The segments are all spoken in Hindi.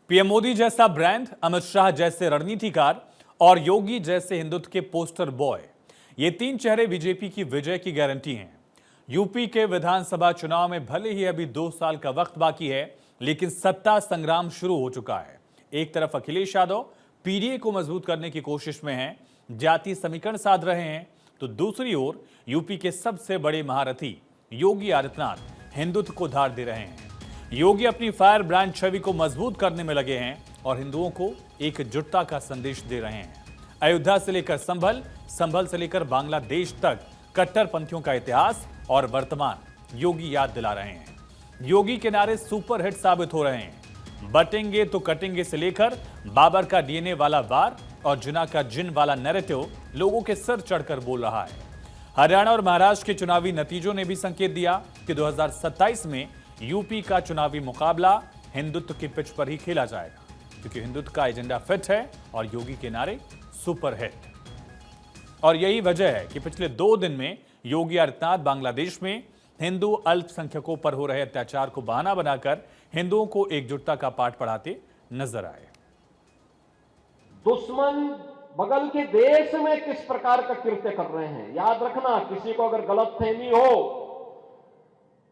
पीएम मोदी जैसा ब्रांड, अमित शाह जैसे रणनीतिकार और योगी जैसे हिंदुत्व के पोस्टर बॉय, ये तीन चेहरे बीजेपी की विजय की गारंटी हैं। यूपी के विधानसभा चुनाव में भले ही अभी 2 साल का वक्त बाकी है, लेकिन सत्ता संग्राम शुरू हो चुका है। एक तरफ अखिलेश यादव पीडीए को मजबूत करने की कोशिश में हैं, जातीय समीकरण साध रहे हैं, तो दूसरी ओर यूपी के सबसे बड़े महारथी योगी आदित्यनाथ हिंदुत्व को धार दे रहे हैं। योगी अपनी फायर ब्रांड छवि को मजबूत करने में लगे हैं और हिंदुओं को एकजुटता का संदेश दे रहे हैं। अयोध्या से लेकर संभल, संभल से लेकर बांग्लादेश तक कट्टरपंथियों का इतिहास और वर्तमान योगी याद दिला रहे हैं। योगी के नारे सुपर हिट साबित हो रहे हैं। बटेंगे तो कटेंगे से लेकर बाबर का डीएनए वाला वार और जिना का जिन वाला नैरेटिव लोगों के सिर चढ़कर बोल रहा है। हरियाणा और महाराष्ट्र के चुनावी नतीजों ने भी संकेत दिया कि 2027 में यूपी का चुनावी मुकाबला हिंदुत्व की पिच पर ही खेला जाएगा, क्योंकि हिंदुत्व का एजेंडा फिट है और योगी के नारे सुपर हिट। और यही वजह है कि पिछले 2 दिन में योगी आदित्यनाथ बांग्लादेश में हिंदू अल्पसंख्यकों पर हो रहे अत्याचार को बहाना बनाकर हिंदुओं को एकजुटता का पाठ पढ़ाते नजर आए। दुश्मन बगल के देश में किस प्रकार का कृत्य कर रहे हैं, याद रखना। किसी को अगर गलतफहमी हो,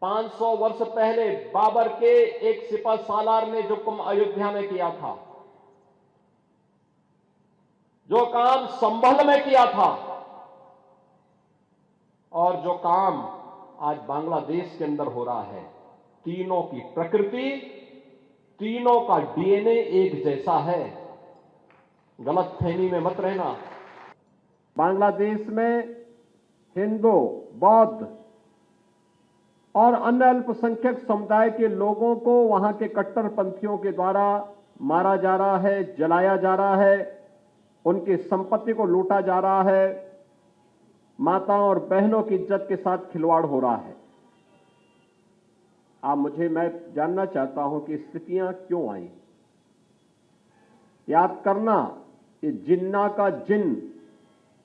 500 वर्ष पहले बाबर के एक सिपह सालार ने जो काम अयोध्या में किया था, जो काम संभल में किया था और जो काम आज बांग्लादेश के अंदर हो रहा है, तीनों की प्रकृति, तीनों का डीएनए एक जैसा है। गलतफहमी में मत रहना। बांग्लादेश में हिंदू, बौद्ध और अन्य अल्पसंख्यक समुदाय के लोगों को वहां के कट्टरपंथियों के द्वारा मारा जा रहा है, जलाया जा रहा है, उनकी संपत्ति को लूटा जा रहा है, माताओं और बहनों की इज्जत के साथ खिलवाड़ हो रहा है। मैं जानना चाहता हूं कि स्थितियां क्यों आई। याद करना, ये जिन्ना का जिन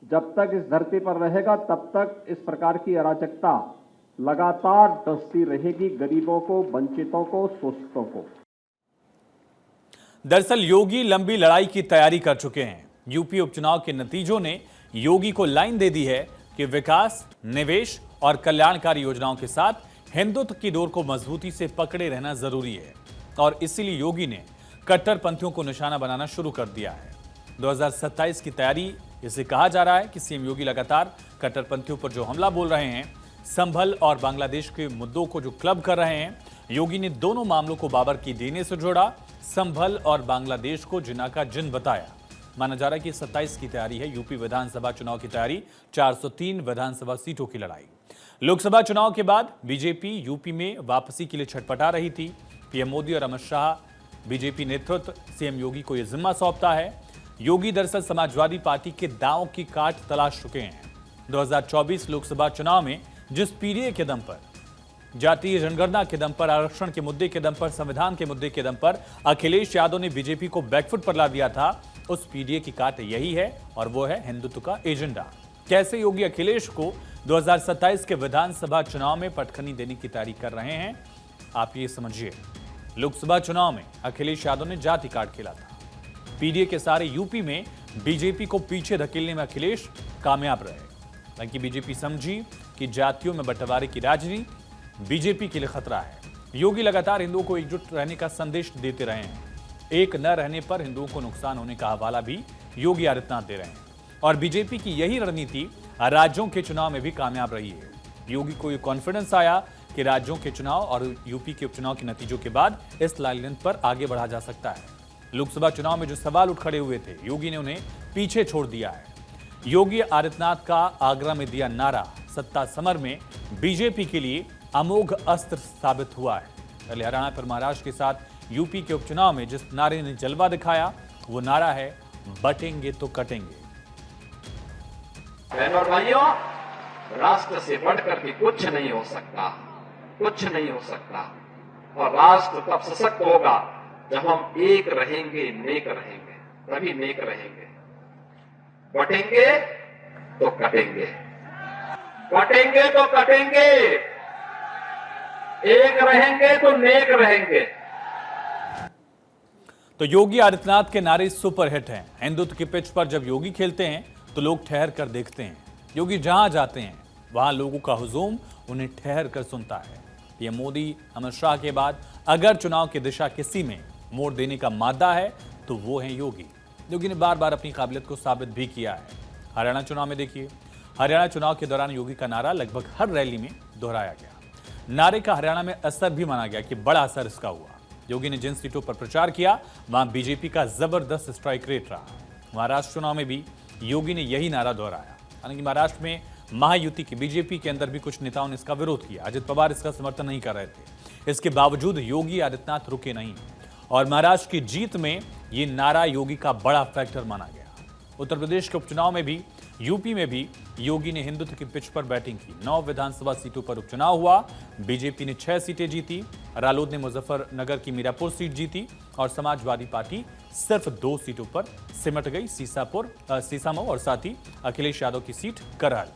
जब तक इस धरती पर रहेगा तब तक इस प्रकार की अराजकता लगातार डसती रहेगी, गरीबों को, वंचितों को, शोषितों को। दरअसल योगी लंबी लड़ाई की तैयारी कर चुके हैं। यूपी उपचुनाव के नतीजों ने योगी को लाइन दे दी है कि विकास, निवेश और कल्याणकारी योजनाओं के साथ हिंदुत्व की डोर को मजबूती से पकड़े रहना जरूरी है और इसीलिए योगी ने कट्टरपंथियों को निशाना बनाना शुरू कर दिया है। 2027 की तैयारी इसे कहा जा रहा है कि सीएम योगी लगातार कट्टरपंथियों पर जो हमला बोल रहे हैं, संभल और बांग्लादेश के मुद्दों को जो क्लब कर रहे हैं, योगी ने दोनों मामलों को बाबर की डीएनए से जोड़ा, संभल और बांग्लादेश को जिना का जिन बताया। माना जा रहा है कि 27 की तैयारी है यूपी विधानसभा चुनाव की तैयारी, 403 विधानसभा सीटों की लड़ाई। लोकसभा चुनाव के बाद बीजेपी यूपी में वापसी के लिए छटपटा रही थी। पीएम मोदी और अमित शाह बीजेपी नेतृत्व सीएम योगी को यह जिम्मा सौंपता है। योगी दरअसल समाजवादी पार्टी के दांव की काट तलाश चुके हैं। 2024 लोकसभा चुनाव में जिस पीडीए के दम पर, जातीय जनगणना के दम पर, आरक्षण के मुद्दे के दम पर, संविधान के मुद्दे के दम पर अखिलेश यादव ने बीजेपी को बैकफुट पर ला दिया था, उस पीडीए की काट यही है और वो है हिंदुत्व का एजेंडा। कैसे योगी अखिलेश को 2027 के विधानसभा चुनाव में पटखनी देने की तैयारी कर रहे हैं, आप ये समझिए। लोकसभा चुनाव में अखिलेश यादव ने जाति कार्ड खेला था। पीडीए के सारे यूपी में बीजेपी को पीछे धकेलने में अखिलेश कामयाब रहे, ताकि बीजेपी समझी कि जातियों में बंटवारे की राजनीति बीजेपी के लिए खतरा है। योगी लगातार हिंदुओं को एकजुट रहने का संदेश देते रहे हैं। एक न रहने पर हिंदुओं को नुकसान होने का हवाला भी योगी आदित्यनाथ दे रहे हैं और बीजेपी की यही रणनीति राज्यों के चुनाव में भी कामयाब रही है। योगी को यह कॉन्फिडेंस आया कि राज्यों के चुनाव और यूपी के उपचुनाव के नतीजों के बाद इस लाइन पर आगे बढ़ा जा सकता है। लोकसभा चुनाव में जो सवाल उठ खड़े हुए थे, योगी ने उन्हें पीछे छोड़ दिया है। योगी आदित्यनाथ का आगरा में दिया नारा सत्ता समर में बीजेपी के लिए अमोघ अस्त्र साबित हुआ है। पहले हरियाणा पर महाराष्ट्र के साथ यूपी के उपचुनाव में जिस नारे ने जलवा दिखाया, वो नारा है बटेंगे तो कटेंगे। बहनों और भाइयों, राष्ट्र से बढ़कर के कुछ नहीं हो सकता, कुछ नहीं हो सकता। और राष्ट्र तब सशक्त होगा जब हम एक रहेंगे, नेक रहेंगे, तभी नेक रहेंगे। बटेंगे तो कटेंगे, बटेंगे तो कटेंगे, एक रहेंगे तो नेक रहेंगे। तो योगी आदित्यनाथ के नारे सुपरहिट हैं। हिंदुत्व की पिच पर जब योगी खेलते हैं तो लोग ठहर कर देखते हैं। योगी जहां जाते हैं वहां लोगों का हुजूम उन्हें ठहर कर सुनता है। पीएम मोदी, अमित शाह के बाद अगर चुनाव की दिशा किसी में मोड़ देने का मादा है तो वो है योगी। योगी ने बार बार अपनी काबिलियत को साबित भी किया है। हरियाणा चुनाव में देखिए, हरियाणा चुनाव के दौरान योगी का नारा लगभग हर रैली में दोहराया गया। नारे का हरियाणा में असर भी माना गया कि बड़ा असर इसका हुआ। योगी ने जिन सीटों पर प्रचार किया वहां बीजेपी का जबरदस्त स्ट्राइक रेट रहा। महाराष्ट्र चुनाव में भी योगी ने यही नारा दोहराया। हालांकि महाराष्ट्र में महायुति की बीजेपी के अंदर भी कुछ नेताओं ने इसका विरोध किया। अजित पवार इसका समर्थन नहीं कर रहे थे। इसके बावजूद योगी आदित्यनाथ रुके नहीं और महाराष्ट्र की जीत में ये नारा योगी का बड़ा फैक्टर माना गया। उत्तर प्रदेश के उपचुनाव में भी, यूपी में भी योगी ने हिंदुत्व की पिच पर बैटिंग की। 9 विधानसभा सीटों पर उपचुनाव हुआ। बीजेपी ने 6 सीटें जीती। रालोद ने मुजफ्फरनगर की मीरापुर सीट जीती और समाजवादी पार्टी सिर्फ 2 सीटों पर सिमट गई, सीसामऊ और साथ ही अखिलेश यादव की सीट करहल।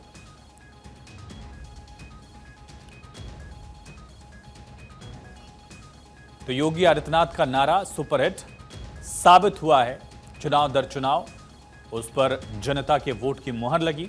तो योगी आदित्यनाथ का नारा सुपरहिट साबित हुआ है। चुनाव दर चुनाव उस पर जनता के वोट की मुहर लगी।